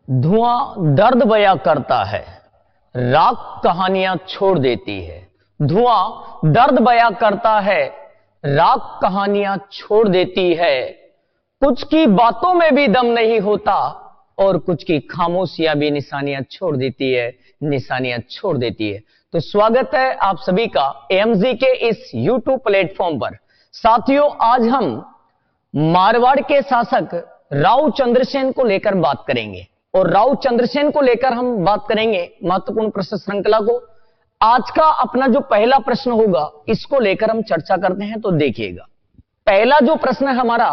धुआं दर्द बयां करता है, राख कहानियां छोड़ देती है। धुआं दर्द बयां करता है, राख कहानियां छोड़ देती है। कुछ की बातों में भी दम नहीं होता और कुछ की खामोशियां भी निशानियां छोड़ देती है, निशानियां छोड़ देती है। तो स्वागत है आप सभी का एएमजी के इस यूट्यूब प्लेटफॉर्म पर। साथियों, आज हम मारवाड़ के शासक राव चंद्रसेन को लेकर बात करेंगे और राव चंद्रसेन को लेकर हम बात करेंगे महत्वपूर्ण प्रश्न श्रृंखला को। आज का अपना जो पहला प्रश्न होगा इसको लेकर हम चर्चा करते हैं। तो देखिएगा, पहला जो प्रश्न है हमारा,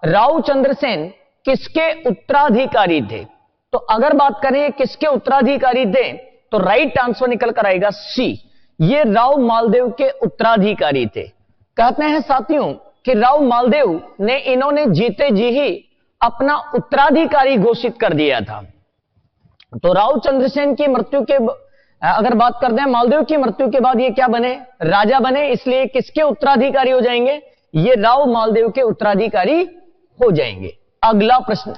राव चंद्रसेन किसके उत्तराधिकारी थे? तो अगर बात करें किसके उत्तराधिकारी थे तो राइट आंसर निकल कर आएगा सी, ये राव मालदेव के उत्तराधिकारी थे। कहते हैं साथियों कि राव मालदेव ने इन्होंने जीते जी ही अपना उत्तराधिकारी घोषित कर दिया था। तो राव चंद्रसेन की मृत्यु के अगर बात करते हैं, मालदेव की मृत्यु के बाद ये क्या बने? राजा बने। इसलिए किसके उत्तराधिकारी हो जाएंगे? ये राव मालदेव के उत्तराधिकारी हो जाएंगे। अगला प्रश्न,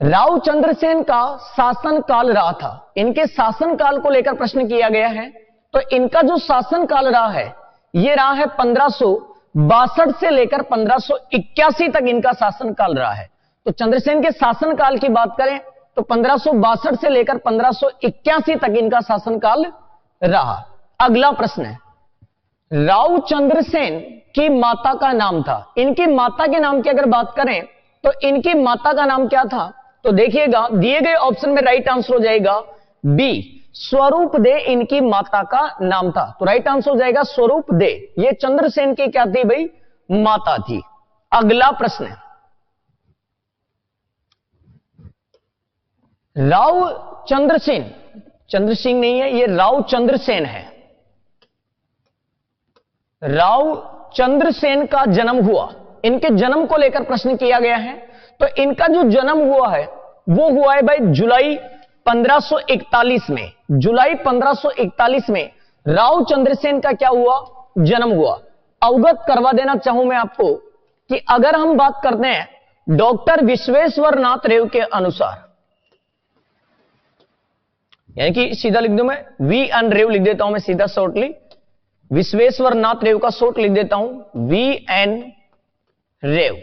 राव चंद्रसेन का शासन काल रहा था, इनके शासन काल को लेकर प्रश्न किया गया है। तो इनका जो शासन काल रहा है ये रहा है 1562 से लेकर 1581 तक इनका शासन काल रहा है। तो चंद्रसेन के शासन काल की बात करें तो 1562 से लेकर 1581 तक इनका शासन काल रहा। अगला प्रश्न है, राव चंद्रसेन की माता का नाम था। इनकी माता के नाम की अगर बात करें तो इनकी माता का नाम क्या था? तो देखिएगा, दिए गए ऑप्शन में राइट आंसर हो जाएगा बी, स्वरूप दे इनकी माता का नाम था। तो राइट आंसर हो जाएगा स्वरूप दे। ये चंद्रसेन की क्या थी भाई? माता थी। अगला प्रश्न है, राव चंद्रसेन, चंद्रसिंह नहीं है, ये राव चंद्रसेन है। राव चंद्रसेन का जन्म हुआ, इनके जन्म को लेकर प्रश्न किया गया है। तो इनका जो जन्म हुआ है वो हुआ है भाई जुलाई 1541 में। जुलाई 1541 में राव चंद्रसेन का क्या हुआ? जन्म हुआ। अवगत करवा देना चाहूं मैं आपको कि अगर हम बात करते हैं डॉक्टर विश्वेश्वर नाथ रेव के अनुसार, यानी कि सीधा लिख दूं मैं, वी एन रेव लिख देता हूं मैं सीधा शॉर्टली, विश्वेश्वर नाथ रेव का शॉर्ट लिख देता हूं वी एन रेव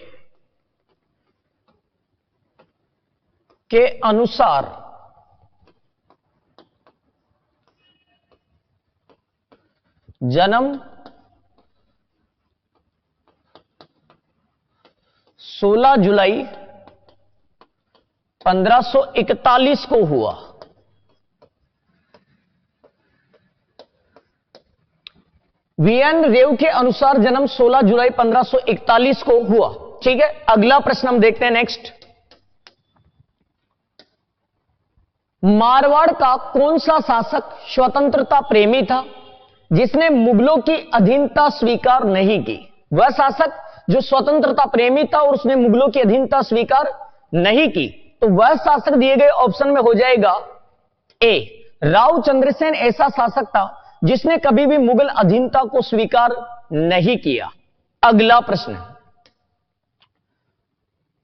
के अनुसार जन्म 16 जुलाई 1541 को हुआ। वीएन रेव के अनुसार जन्म 16 जुलाई 1541 को हुआ। ठीक है, अगला प्रश्न हम देखते हैं नेक्स्ट। मारवाड़ का कौन सा शासक स्वतंत्रता प्रेमी था जिसने मुगलों की अधीनता स्वीकार नहीं की? वह शासक जो स्वतंत्रता प्रेमी था और उसने मुगलों की अधीनता स्वीकार नहीं की, तो वह शासक दिए गए ऑप्शन में हो जाएगा ए, राव चंद्रसेन ऐसा शासक था जिसने कभी भी मुगल अधीनता को स्वीकार नहीं किया। अगला प्रश्न,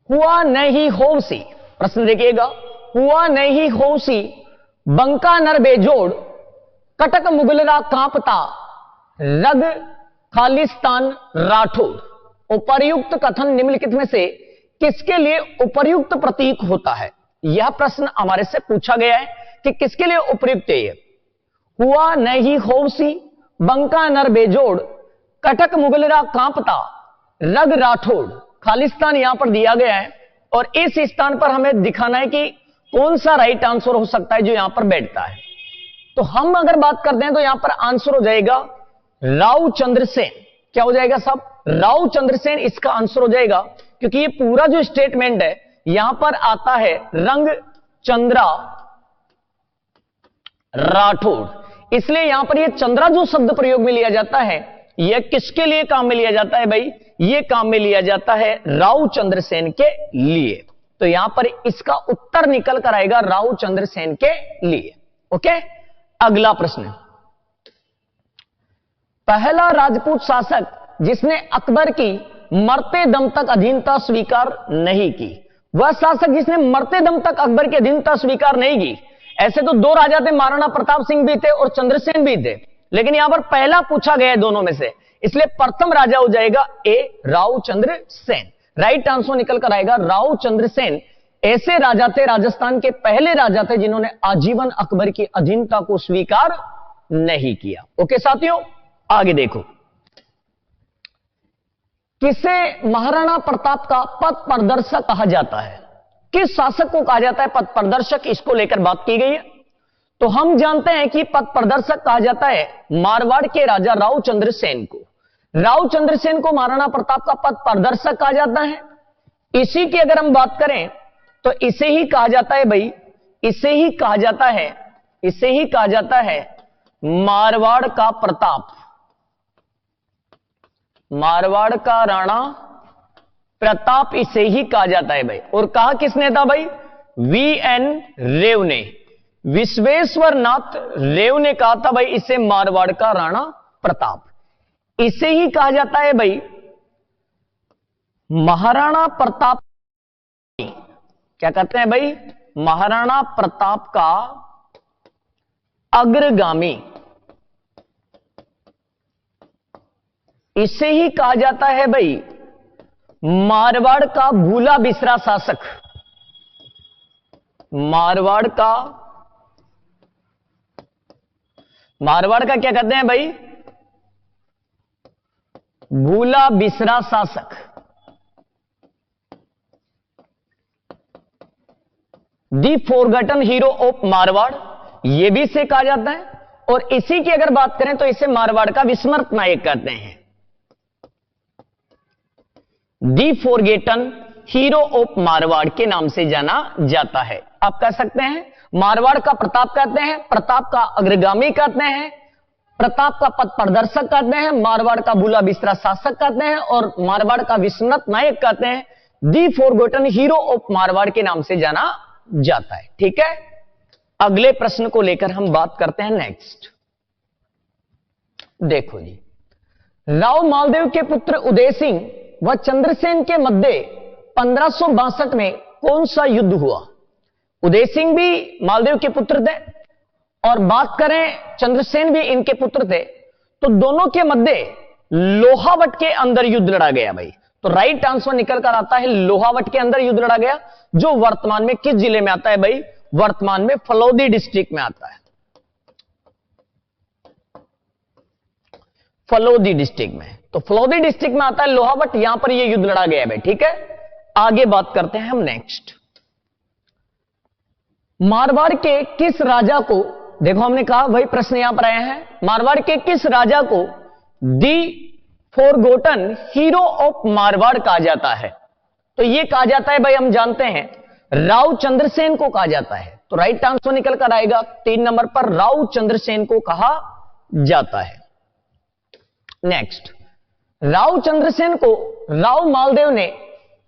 हुआ नहीं होसी, प्रश्न देखिएगा, हुआ नहीं होसी बंका नर बेजोड़, कटक मुगलरा कांपता, रग खालिस्तान राठौड़। उपर्युक्त कथन निम्नलिखित में से किसके लिए उपर्युक्त प्रतीक होता है? यह प्रश्न हमारे से पूछा गया है कि किसके लिए उपयुक्त है ये। हुआ नहीं होसी, बंका नर बेजोड़, कटक मुगलरा कांपता, रग राठौड़। खालिस्तान यहां पर दिया गया है और इस स्थान पर हमें दिखाना है कि कौन सा राइट आंसर हो सकता है जो यहां पर बैठता है। तो हम अगर बात करते हैं तो यहां पर आंसर हो जाएगा राव चंद्रसेन। क्या हो जाएगा साहब? राव चंद्रसेन इसका आंसर हो जाएगा, क्योंकि ये पूरा जो स्टेटमेंट है यहां पर आता है रंग चंद्रा राठौड़, इसलिए यहां पर ये चंद्रा जो शब्द प्रयोग में लिया जाता है यह किसके लिए काम में लिया जाता है भाई? ये काम में लिया जाता है राव चंद्रसेन के लिए। तो यहां पर इसका उत्तर निकल कर आएगा राव चंद्रसेन के लिए। ओके, अगला प्रश्न, पहला राजपूत शासक जिसने अकबर की मरते दम तक अधीनता स्वीकार नहीं की वह शासक जिसने मरते दम तक अकबर के अधीनता स्वीकार नहीं की। ऐसे तो दो राजा थे, महाराणा प्रताप सिंह भी थे और चंद्रसेन भी थे, लेकिन यहां पर पहला पूछा गया है दोनों में से, इसलिए प्रथम राजा हो जाएगा ए राव चंद्र सेन। राइट आंसर निकल कर आएगा राव चंद्र सेन। ऐसे राजा थे, राजस्थान के पहले राजा थे जिन्होंने आजीवन अकबर की अधीनता को स्वीकार नहीं किया। ओके साथियों, आगे देखो, किसे महाराणा प्रताप का पथ प्रदर्शक कहा जाता है? किस शासक को कहा जाता है पथ प्रदर्शक? इसको लेकर बात की गई है। तो हम जानते हैं कि पथ प्रदर्शक कहा जाता है मारवाड़ के राजा राव चंद्र सेन को। राव चंद्र सेन को महाराणा प्रताप का पथ प्रदर्शक कहा जाता है। इसी की अगर हम बात करें तो इसे ही कहा जाता है भाई, इसे ही कहा जाता है मारवाड़ का प्रताप, मारवाड़ का राणा प्रताप, इसे ही कहा जाता है भाई। और कहा किसने था भाई? वीएन रेव ने, विश्वेश्वर नाथ रेव ने कहा था भाई इसे मारवाड़ का राणा प्रताप। इसे ही कहा जाता है भाई महाराणा प्रताप, क्या कहते हैं भाई? महाराणा प्रताप का अग्रगामी। इसे ही कहा जाता है भाई मारवाड़ का भूला बिसरा शासक, मारवाड़ का क्या कहते हैं भाई? भूला बिसरा शासक, दी फॉरगॉटन हीरो ऑफ मारवाड़, यह भी इसे कहा जाता है। और इसी की अगर बात करें तो इसे मारवाड़ का विस्मृत नायक कहते हैं, दी फॉरगॉटन हीरो ऑफ मारवाड़ के नाम से जाना जाता है। आप कह सकते हैं मारवाड़ का प्रताप कहते हैं, प्रताप का अग्रगामी कहते हैं, प्रताप का पथ प्रदर्शक कहते हैं, मारवाड़ का भूला बिसरा शासक कहते हैं और मारवाड़ का विस्मृत नायक कहते हैं। दी फॉरगॉटन हीरो ऑफ मारवाड़ के नाम से जाना जाता है। ठीक है, अगले प्रश्न को लेकर हम बात करते हैं नेक्स्ट। देखो जी, राव मालदेव के पुत्र उदय सिंह व चंद्रसेन के मध्य 1562 में कौन सा युद्ध हुआ? उदय सिंह भी मालदेव के पुत्र थे और बात करें चंद्रसेन भी इनके पुत्र थे, तो दोनों के मध्य लोहावट के अंदर युद्ध लड़ा गया भाई। तो राइट आंसर निकल कर आता है लोहावट के अंदर युद्ध लड़ा गया, जो वर्तमान में किस जिले में आता है भाई? वर्तमान में फलौदी डिस्ट्रिक्ट में आता है, फलौदी डिस्ट्रिक्ट में। तो फलौदी डिस्ट्रिक्ट में आता है लोहावट, यहां पर यह युद्ध लड़ा गया है भाई। ठीक है, आगे बात करते हैं हम नेक्स्ट। मारवाड़ के किस राजा को, देखो हमने कहा भाई प्रश्न यहां पर आए हैं, मारवाड़ के किस राजा को दी फॉरगॉटन हीरो ऑफ मारवाड़ कहा जाता है? तो यह कहा जाता है भाई, हम जानते हैं राव चंद्रसेन को कहा जाता है। तो राइट आंसर निकल कर आएगा 3 नंबर पर राव चंद्रसेन को कहा जाता है। नेक्स्ट, राव चंद्रसेन को राव मालदेव ने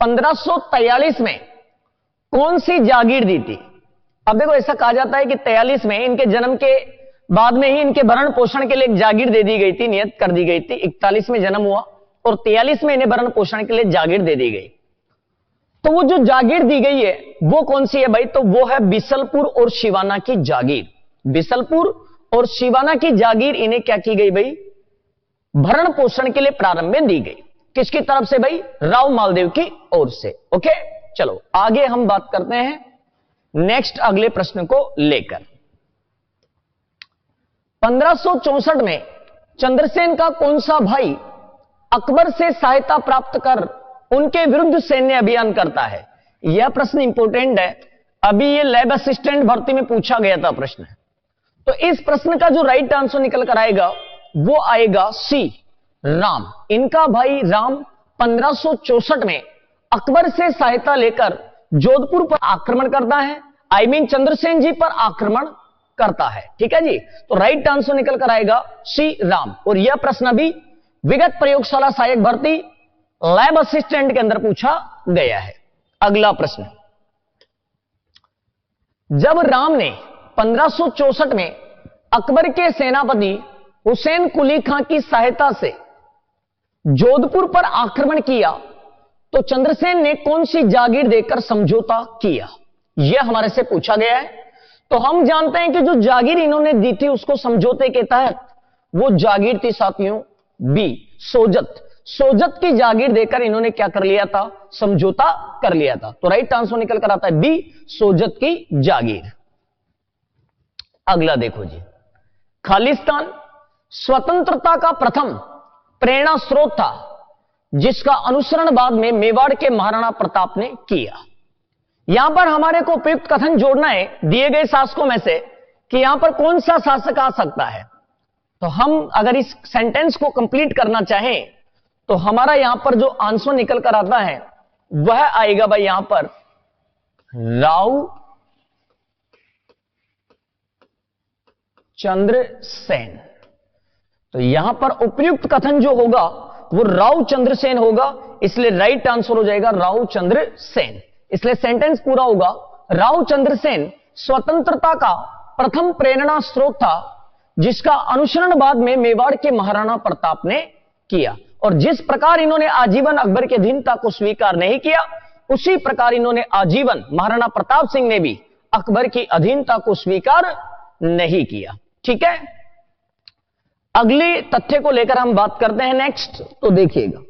1543 में कौन सी जागीर दी थी? अब देखो ऐसा कहा जाता है कि 43 में इनके जन्म के बाद में ही इनके भरण पोषण के लिए एक जागीर दे दी गई थी, नियत कर दी गई थी। 41 में जन्म हुआ और 43 में इन्हें भरण पोषण के लिए जागीर दे दी गई। तो वो जो जागीर दी गई है वो कौन सी है भाई? तो वो है बिसलपुर और शिवाना की जागीर। बिसलपुर और शिवाना की जागीर इन्हें क्या की गई भाई? भरण पोषण के लिए प्रारंभ में दी गई। किसकी तरफ से भाई? राव मालदेव की ओर से। ओके, चलो आगे हम बात करते हैं नेक्स्ट अगले प्रश्न को लेकर। 1564 में चंद्रसेन का कौन सा भाई अकबर से सहायता प्राप्त कर उनके विरुद्ध सैन्य अभियान करता है? यह प्रश्न इंपोर्टेंट है, अभी यह लैब असिस्टेंट भर्ती में पूछा गया था प्रश्न। तो इस प्रश्न का जो राइट आंसर निकल कर आएगा वो आएगा सी, राम। इनका भाई राम 1564 में अकबर से सहायता लेकर जोधपुर पर आक्रमण करता है, चंद्रसेन जी पर आक्रमण करता है। ठीक है जी, तो राइट आंसर निकल कर आएगा सी, राम। और यह प्रश्न भी विगत प्रयोगशाला सहायक भर्ती लैब असिस्टेंट के अंदर पूछा गया है। अगला प्रश्न, जब राम ने 1564 में अकबर के सेनापति हुसैन कुली खां की सहायता से जोधपुर पर आक्रमण किया तो चंद्रसेन ने कौन सी जागीर देकर समझौता किया, यह हमारे से पूछा गया है। तो हम जानते हैं कि जो जागीर इन्होंने दी थी उसको समझौते के तहत, वो जागीर थी साथियों बी, सोजत। सोजत की जागीर देकर इन्होंने क्या कर लिया था, समझौता कर लिया था। तो राइट आंसर निकल कर आता है बी, सोजत की जागीर। अगला देखो जी, खालिस्तान स्वतंत्रता का प्रथम प्रेरणा स्रोत था जिसका अनुसरण बाद में मेवाड़ के महाराणा प्रताप ने किया। यहां पर हमारे को उपयुक्त कथन जोड़ना है दिए गए शासकों में से कि यहां पर कौन सा शासक आ सकता है। तो हम अगर इस सेंटेंस को कंप्लीट करना चाहें तो हमारा यहां पर जो आंसर निकल कर आता है वह आएगा भाई यहां पर राव चंद्रसेन। तो यहां पर उपयुक्त कथन जो होगा वो राव चंद्रसेन होगा, इसलिए राइट आंसर हो जाएगा राव चंद्रसेन। इसलिए सेंटेंस पूरा होगा, राव चंद्रसेन स्वतंत्रता का प्रथम प्रेरणा स्रोत था जिसका अनुसरण बाद में मेवाड़ के महाराणा प्रताप ने किया। और जिस प्रकार इन्होंने आजीवन अकबर की अधीनता को स्वीकार नहीं किया, उसी प्रकार इन्होंने आजीवन महाराणा प्रताप सिंह ने भी अकबर की अधीनता को स्वीकार नहीं किया। ठीक है, अगले तथ्य को लेकर हम बात करते हैं नेक्स्ट। तो देखिएगा,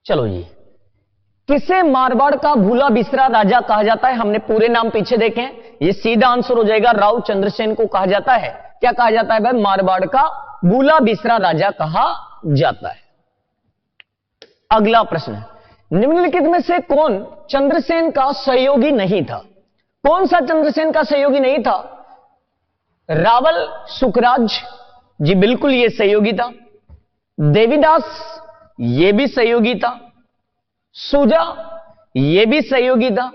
चलो जी, किसे मारवाड़ का भूला बिसरा राजा कहा जाता है? हमने पूरे नाम पीछे देखे हैं, ये सीधा आंसर हो जाएगा राव चंद्रसेन को कहा जाता है। क्या कहा जाता है भाई? मारवाड़ का भूला बिसरा राजा कहा जाता है। अगला प्रश्न, निम्नलिखित में से कौन चंद्रसेन का सहयोगी नहीं था? कौन सा चंद्रसेन का सहयोगी नहीं था? रावल सुखराज जी, बिल्कुल ये सहयोगी था। देवीदास, ये भी सहयोगी था। सुजा, ये भी सहयोगी था।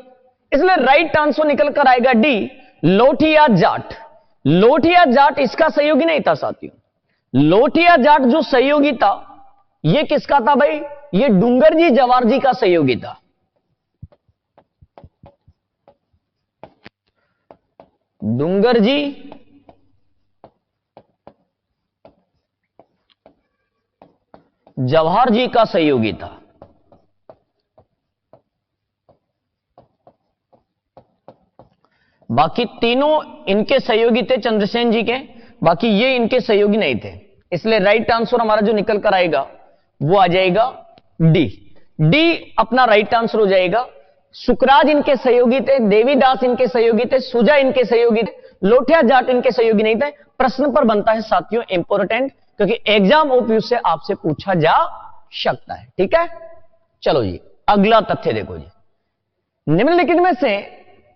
इसलिए राइट आंसर निकल कर आएगा डी, लोठिया जाट। लोठिया जाट इसका सहयोगी नहीं था साथियों। लोठिया जाट जो सहयोगी था ये किसका था भाई? ये डूंगरजी जवार जी का सहयोगी था। डूंगरजी जवाहर जी का सहयोगी था। बाकी तीनों इनके सहयोगी थे चंद्रसेन जी के, बाकी ये इनके सहयोगी नहीं थे। इसलिए राइट आंसर हमारा जो निकल कर आएगा वो आ जाएगा डी। डी अपना राइट आंसर हो जाएगा। सुखराज इनके सहयोगी थे, देवीदास इनके सहयोगी थे, सुजा इनके सहयोगी थे, लोठिया जाट इनके सहयोगी नहीं थे। प्रश्न पर बनता है साथियों इंपॉर्टेंट, क्योंकि एग्जाम ओपीयू से आपसे पूछा जा सकता है। ठीक है, चलो जी, अगला तथ्य देखो जी, निम्नलिखित में से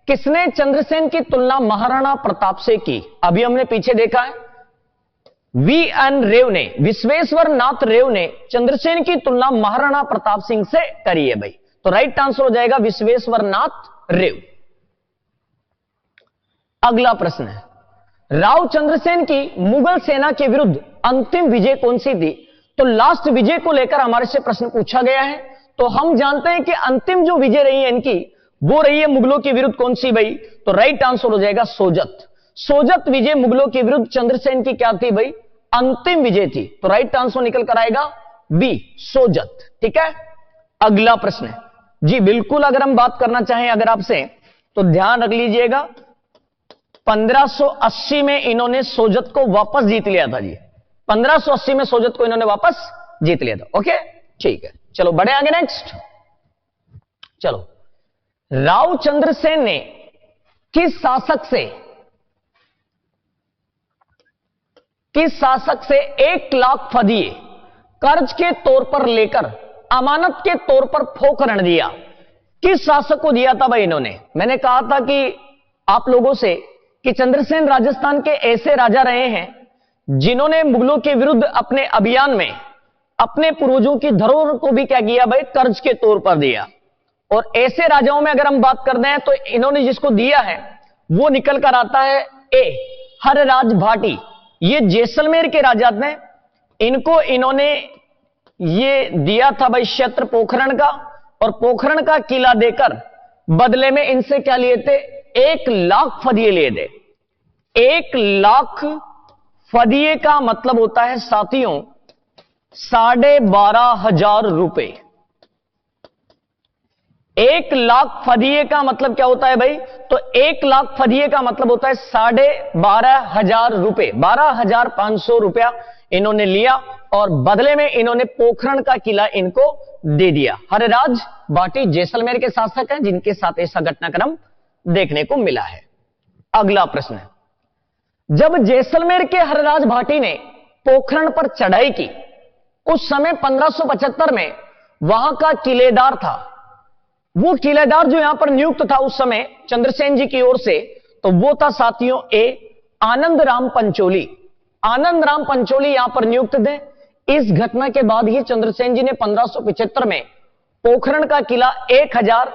किसने चंद्रसेन की तुलना महाराणा प्रताप से की? अभी हमने पीछे देखा है, वी.एन. रेव ने, विश्वेश्वर नाथ रेव ने चंद्रसेन की तुलना महाराणा प्रताप सिंह से करी है भाई। तो राइट आंसर हो जाएगा विश्वेश्वर नाथ रेव। अगला प्रश्न है, राव चंद्रसेन की मुगल सेना के विरुद्ध अंतिम विजय कौन सी थी? तो लास्ट विजय को लेकर हमारे से प्रश्न पूछा गया है। तो हम जानते हैं कि अंतिम जो विजय रही है इनकी, वो रही है मुगलों के विरुद्ध कौन सी भाई? तो राइट आंसर हो जाएगा सोजत। सोजत विजय मुगलों के विरुद्ध चंद्रसेन की क्या थी भाई? अंतिम विजय थी। तो राइट आंसर निकल कर आएगा बी, सोजत। ठीक है, अगला प्रश्न है जी, बिल्कुल अगर हम बात करना चाहें अगर आपसे, तो ध्यान रख लीजिएगा, 1580 में इन्होंने सोजत को वापस जीत लिया था जी। 1580 में सोजत को इन्होंने वापस जीत लिया था। ओके, ठीक है, चलो बढ़े आगे नेक्स्ट। चलो, राव चंद्रसेन ने किस शासक से 1 लाख फदिये कर्ज के तौर पर लेकर अमानत के तौर पर फोक ऋण दिया? किस शासक को दिया था भाई इन्होंने? मैंने कहा था कि आप लोगों से कि चंद्रसेन राजस्थान के ऐसे राजा रहे हैं जिन्होंने मुगलों के विरुद्ध अपने अभियान में अपने पूर्वजों की धरोहर को भी क्या किया भाई? कर्ज के तौर पर दिया। और ऐसे राजाओं में अगर हम बात करते हैं तो इन्होंने जिसको दिया है वो निकल कर आता है ए, हरराज भाटी। ये जैसलमेर के राजा थे, इनको इन्होंने ये दिया था भाई क्षेत्र पोखरण का, और पोखरण का किला देकर बदले में इनसे क्या लिए थे? 1 लाख फदिये लिए थे। 1 लाख फदिये का मतलब होता है साथियों 12,500 रुपए। 1 लाख फदिये का मतलब क्या होता है भाई? तो 1 लाख फदिये का मतलब होता है 12,500 रुपए। 12,500 रुपया इन्होंने लिया और बदले में इन्होंने पोखरण का किला इनको दे दिया। हरराज भाटी जैसलमेर के शासक हैं जिनके साथ ऐसा घटनाक्रम देखने को मिला है। अगला प्रश्न है, जब जैसलमेर के हरराज भाटी ने पोखरण पर चढ़ाई की, उस समय 1575 में वहां का किलेदार था। वो किलेदार जो यहां पर नियुक्त था उस समय चंद्रसेन जी की ओर से, तो वो था साथियों आनंद राम पंचोली। आनंद राम पंचोली यहां पर नियुक्त थे। इस घटना के बाद ही चंद्रसेन जी ने 1575 में पोखरण का किला 1000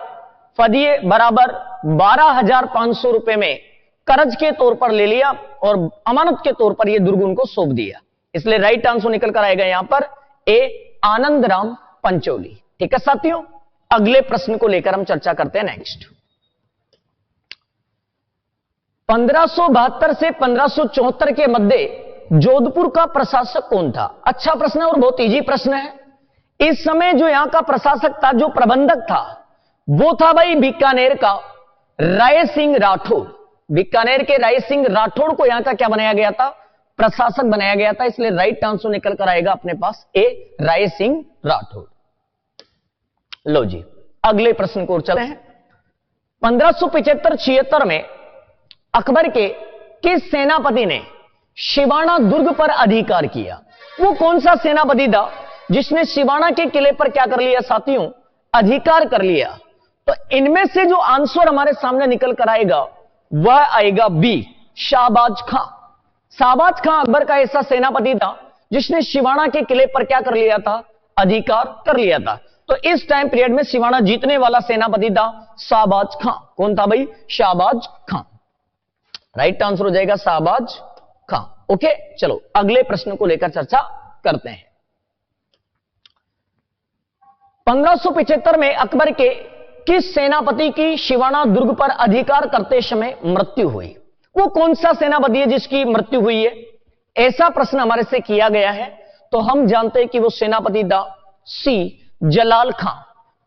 फदिये बराबर 12,500 रुपए में कर्ज के तौर पर ले लिया और अमानत के तौर पर यह दुर्ग उनको सौंप दिया। इसलिए राइट आंसर निकल कर आएगा यहां पर आनंद राम पंचोली। ठीक है साथियों, अगले प्रश्न को लेकर हम चर्चा करते हैं नेक्स्ट। 1572 से 1574 के मध्य जोधपुर का प्रशासक कौन था? अच्छा प्रश्न है और बहुत इजी प्रश्न है। इस समय जो यहां का प्रशासक था, जो प्रबंधक था, वो था भाई बीकानेर का राय सिंह राठौड़। बीकानेर के राय सिंह राठौड़ को यहां का क्या बनाया गया था? प्रशासक बनाया गया था। इसलिए राइट आंसर निकल कर आएगा अपने पास राय सिंह राठौड़। लो जी, अगले प्रश्न को चले हैं। 1575-76 में अकबर के किस सेनापति ने शिवाना दुर्ग पर अधिकार किया? वो कौन सा सेनापति था जिसने शिवाना के किले पर क्या कर लिया साथियों? अधिकार कर लिया। तो इनमें से जो आंसर हमारे सामने निकल कर आएगा वह आएगा बी, शाहबाज खां। शाहबाज खां अकबर का ऐसा सेनापति था जिसने शिवाना के किले पर क्या कर लिया था? अधिकार कर लिया था। तो इस टाइम पीरियड में शिवाना जीतने वाला सेनापति था शाहबाज खां। कौन था भाई? शाहबाज खां। राइट आंसर हो जाएगा शाहबाज खां। ओके, चलो अगले प्रश्न को लेकर चर्चा करते हैं। 1575 में अकबर के किस सेनापति की शिवाना दुर्ग पर अधिकार करते समय मृत्यु हुई? वो कौन सा सेनापति है जिसकी मृत्यु हुई है? ऐसा प्रश्न हमारे से किया गया है। तो हम जानते हैं कि वो सेनापति था सी, जलाल खां।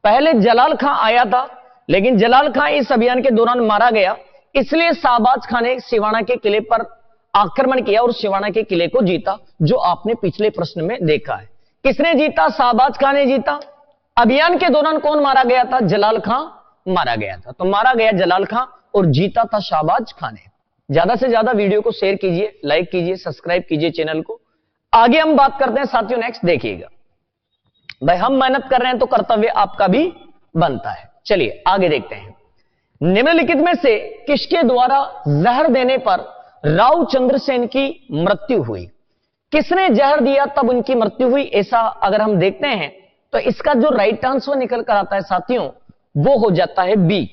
पहले जलाल खां आया था, लेकिन जलाल खां इस अभियान के दौरान मारा गया। इसलिए शाहबाज खां ने सिवाना के किले पर आक्रमण किया और सिवाना के किले को जीता, जो आपने पिछले प्रश्न में देखा है। किसने जीता? शाहबाज खां ने जीता। अभियान के दौरान कौन मारा गया था? जलाल खां मारा गया था। तो मारा गया जलाल खां और जीता था शाहबाज खां ने। ज्यादा से ज्यादा वीडियो को शेयर कीजिए, लाइक कीजिए, सब्सक्राइब कीजिए चैनल को। आगे हम बात करते हैं साथियों नेक्स्ट, देखिएगा भाई, हम मेहनत कर रहे हैं तो कर्तव्य आपका भी बनता है। चलिए आगे देखते हैं। निम्नलिखित में से किसके द्वारा जहर देने पर राव चंद्रसेन की मृत्यु हुई? किसने जहर दिया तब उनकी मृत्यु हुई? ऐसा अगर हम देखते हैं तो इसका जो राइट आंसर निकल कर आता है साथियों वो हो जाता है बी,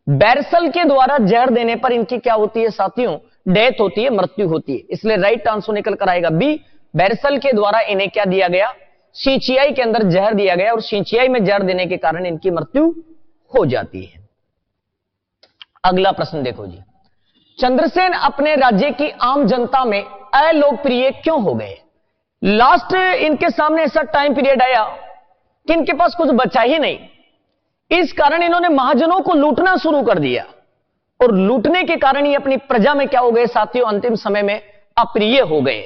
बैरसल के द्वारा जहर देने पर इनकी क्या होती है साथियों? डेथ होती है, मृत्यु होती है। इसलिए राइट आंसर निकल कर आएगा बी, बैरसल के द्वारा इन्हें क्या दिया गया? सिंचियाई के अंदर जहर दिया गया और सिंचियाई में जहर देने के कारण इनकी मृत्यु हो जाती है। अगला प्रश्न देखो जी, चंद्रसेन अपने राज्य की आम जनता में अलोकप्रिय क्यों हो गए? लास्ट इनके सामने ऐसा टाइम पीरियड आया कि इनके पास कुछ बचा ही नहीं। इस कारण इन्होंने महाजनों को लूटना शुरू कर दिया और लूटने के कारण ये अपनी प्रजा में क्या हो गए साथियों? अंतिम समय में अप्रिय हो गए।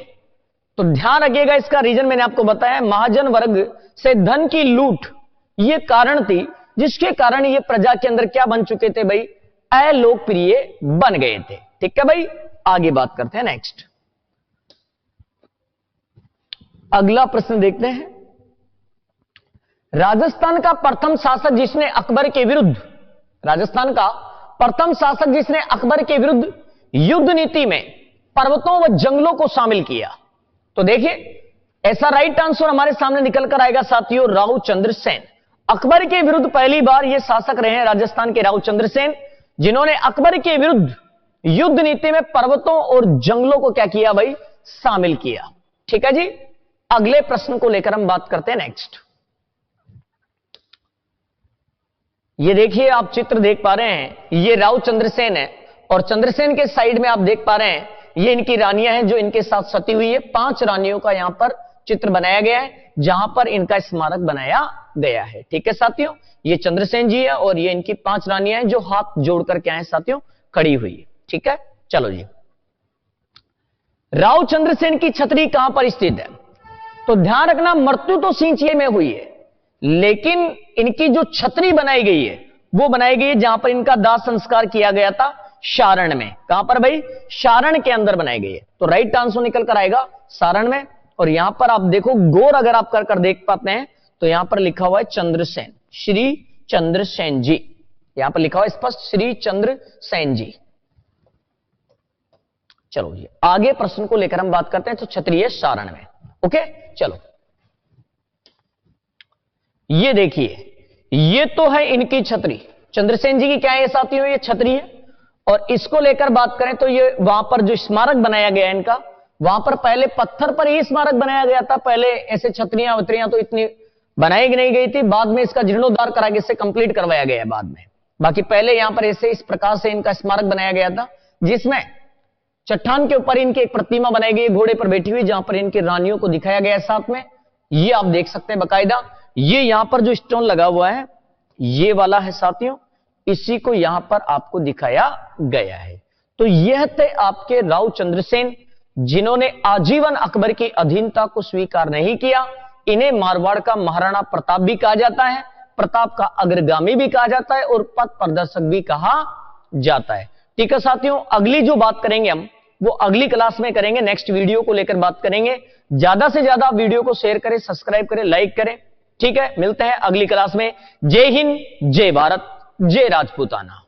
तो ध्यान रखिएगा, इसका रीजन मैंने आपको बताया, महाजन वर्ग से धन की लूट ये कारण थी, जिसके कारण ये प्रजा के अंदर क्या बन चुके थे भाई? अलोकप्रिय बन गए थे। ठीक है भाई, आगे बात करते हैं नेक्स्ट। अगला प्रश्न देखते हैं। राजस्थान का प्रथम शासक जिसने अकबर के विरुद्ध, राजस्थान का प्रथम शासक जिसने अकबर के विरुद्ध युद्ध नीति में पर्वतों व जंगलों को शामिल किया, तो देखिए ऐसा राइट आंसर हमारे सामने निकल कर आएगा साथियों, राव चंद्रसेन। अकबर के विरुद्ध पहली बार ये शासक रहे हैं राजस्थान के राव चंद्रसेन, जिन्होंने अकबर के विरुद्ध युद्ध नीति में पर्वतों और जंगलों को क्या किया भाई? शामिल किया। ठीक है जी, अगले प्रश्न को लेकर हम बात करते हैं नेक्स्ट। ये देखिए, आप चित्र देख पा रहे हैं, ये राव चंद्रसेन है और चंद्रसेन के साइड में आप देख पा रहे हैं ये इनकी रानियां हैं जो इनके साथ सती हुई है। 5 रानियों का यहां पर चित्र बनाया गया है जहां पर इनका स्मारक बनाया गया है। ठीक है साथियों, ये चंद्रसेन जी है और ये इनकी 5 रानियां हैं जो हाथ जोड़कर क्या है साथियों, खड़ी हुई है। ठीक है, चलो जी, राव चंद्रसेन की छतरी कहां पर स्थित है? तो ध्यान रखना, मृत्यु तो सिंचिये में हुई है, लेकिन इनकी जो छतरी बनाई गई है वो बनाई गई है जहां पर इनका दाह संस्कार किया गया था, सारण में। कहां पर भाई? सारण के अंदर बनाई गई है। तो राइट आंसर निकल कर आएगा सारण में। और यहां पर आप देखो, गौर अगर आप कर देख पाते हैं तो यहां पर लिखा हुआ है चंद्रसेन, श्री चंद्रसेन जी, यहां पर लिखा हुआ है स्पष्ट श्री चंद्रसेन जी। चलो जी, आगे प्रश्न को लेकर हम बात करते हैं। तो छतरी है सारण में। ओके, चलो ये देखिए, ये तो है इनकी छतरी, चंद्रसेन जी की क्या है साथियों, ये छतरी है। और इसको लेकर बात करें तो ये वहां पर जो स्मारक बनाया गया है इनका, वहां पर पहले पत्थर पर ही स्मारक बनाया गया था। पहले ऐसे छतरियां वतरियां तो इतनी बनाई नहीं गई थी, बाद में इसका जीर्णोद्धार करा के इससे कंप्लीट करवाया गया है बाद में। बाकी पहले यहां पर ऐसे इस प्रकार से इनका स्मारक बनाया गया था, जिसमें चट्टान के ऊपर इनकी एक प्रतिमा बनाई गई, घोड़े पर बैठी हुई, जहां पर इनकी रानियों को दिखाया गया है साथ में। ये आप देख सकते हैं बकायदा। ये यहां पर जो स्टोन लगा हुआ है ये वाला है साथियों, इसी को यहां पर आपको दिखाया गया है। तो यह थे आपके राव चंद्रसेन, जिन्होंने आजीवन अकबर की अधीनता को स्वीकार नहीं किया। इन्हें मारवाड़ का महाराणा प्रताप भी कहा जाता है, प्रताप का अग्रगामी भी कहा जाता है और पथ प्रदर्शक भी कहा जाता है। ठीक है साथियों, अगली जो बात करेंगे हम वो अगली क्लास में करेंगे, नेक्स्ट वीडियो को लेकर बात करेंगे। ज्यादा से ज्यादा वीडियो को शेयर करें, सब्सक्राइब करें, लाइक करें। ठीक है, मिलते हैं अगली क्लास में। जय हिंद, जय भारत, जय राजपूताना।